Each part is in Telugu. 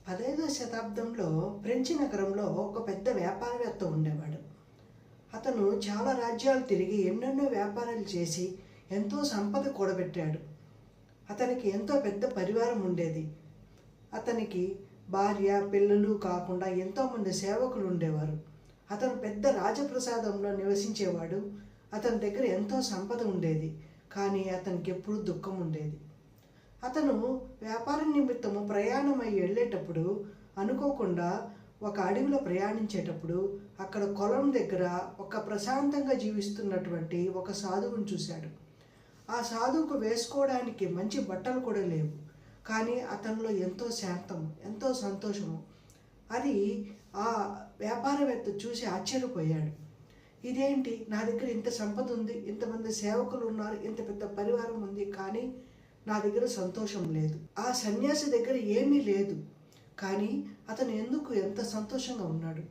15వ శతాబ్దంలో ఫ్రెంచ్ నగరంలో ఒక పెద్ద వ్యాపారవేత్త ఉండేవాడు. అతను చాలా రాజ్యాలు తిరిగి ఎన్నెన్నో వ్యాపారాలు చేసి ఎంతో సంపద కూడబెట్టాడు. అతనికి ఎంతో పెద్ద పరివారం ఉండేది. అతనికి భార్య పిల్లలు కాకుండా ఎంతోమంది సేవకులు ఉండేవారు. అతను పెద్ద రాజప్రసాదంలో నివసించేవాడు. అతని దగ్గర ఎంతో సంపద ఉండేది, కానీ అతనికి ఎప్పుడూ దుఃఖం ఉండేది. అతను వ్యాపార నిమిత్తము ప్రయాణమై వెళ్ళేటప్పుడు అనుకోకుండా ఒక అడవిలో ప్రయాణించేటప్పుడు అక్కడ కొలం దగ్గర ఒక ప్రశాంతంగా జీవిస్తున్నటువంటి ఒక సాధువుని చూశాడు. ఆ సాధువుకు వేసుకోవడానికి మంచి బట్టలు కూడా లేవు, కానీ అతనిలో ఎంతో శాంతము, ఎంతో సంతోషము. అది ఆ వ్యాపారవేత్త చూసి ఆశ్చర్యపోయాడు. ఇదేంటి, నా దగ్గర ఇంత సంపద ఉంది, ఇంతమంది సేవకులు ఉన్నారు, ఇంత పెద్ద పరివారం ఉంది, కానీ నా దగ్గర సంతోషం లేదు. ఆ సన్యాసి దగ్గర ఏమీ లేదు, కానీ అతను ఎందుకు ఎంత సంతోషంగా ఉన్నాడు?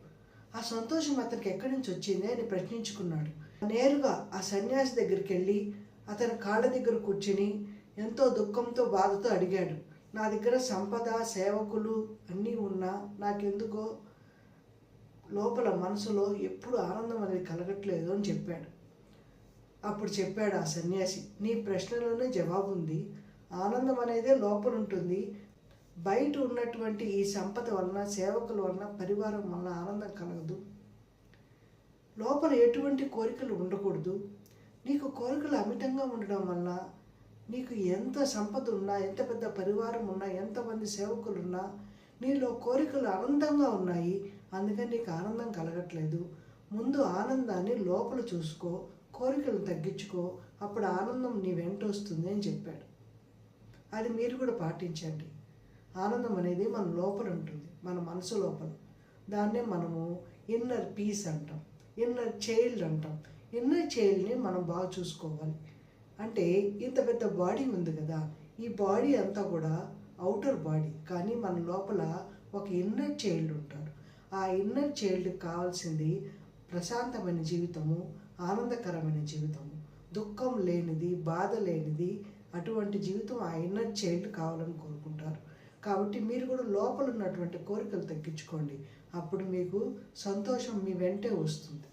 ఆ సంతోషం అతనికి ఎక్కడి నుంచి వచ్చింది అని ప్రశ్నించుకున్నాడు. నేరుగా ఆ సన్యాసి దగ్గరికి వెళ్ళి అతని కాళ్ళ దగ్గర కూర్చుని ఎంతో దుఃఖంతో బాధతో అడిగాడు, నా దగ్గర సంపద సేవకులు అన్నీ ఉన్నా నాకెందుకో లోపల మనసులో ఎప్పుడు ఆనందం అనేది కలగట్లేదు అని చెప్పాడు. అప్పుడు చెప్పాడు ఆ సన్యాసి, నీ ప్రశ్నలోనే జవాబు ఉంది. ఆనందం అనేదే లోపల ఉంటుంది. బయట ఉన్నటువంటి ఈ సంపద వలన, సేవకుల వలన, పరివారం వలన ఆనందం కలగదు. లోపల ఎటువంటి కోరికలు ఉండకూడదు. నీకు కోరికలు అమితంగా ఉండడం వలన నీకు ఎంత సంపద ఉన్నా, ఎంత పెద్ద పరివారం ఉన్నా, ఎంతమంది సేవకులు ఉన్నా నీలో కోరికలు అనంతంగా ఉన్నాయి. అందుకని నీకు ఆనందం కలగట్లేదు. ముందు ఆనందాన్ని లోపల చూసుకో, కోరికలను తగ్గించుకో, అప్పుడు ఆనందం నీ వెంట వస్తుంది అని చెప్పాడు. అది మీరు కూడా పాటించండి. ఆనందం అనేది మన లోపల ఉంటుంది, మన మనసు లోపల. దాన్నే మనము ఇన్నర్ పీస్ అంటాం, ఇన్నర్ చైల్డ్ అంటాం. ఇన్నర్ చైల్డ్ని మనం బాగా చూసుకోవాలి. అంటే ఇంత పెద్ద బాడీ ఉంది కదా, ఈ బాడీ అంతా కూడా అవుటర్ బాడీ, కానీ మన లోపల ఒక ఇన్నర్ చైల్డ్ ఉంటాడు. ఆ ఇన్నర్ చైల్డ్కి కావాల్సింది ప్రశాంతమైన జీవితము, ఆనందకరమైన జీవితము, దుఃఖం లేనిది, బాధ లేనిది. అటువంటి జీవితం ఆ ఇన్నర్ చైల్డ్ కావాలని కోరుకుంటారు. కాబట్టి మీరు కూడా లోపల ఉన్నటువంటి కోరికలు తగ్గించుకోండి. అప్పుడు మీకు సంతోషం మీ వెంటే వస్తుంది.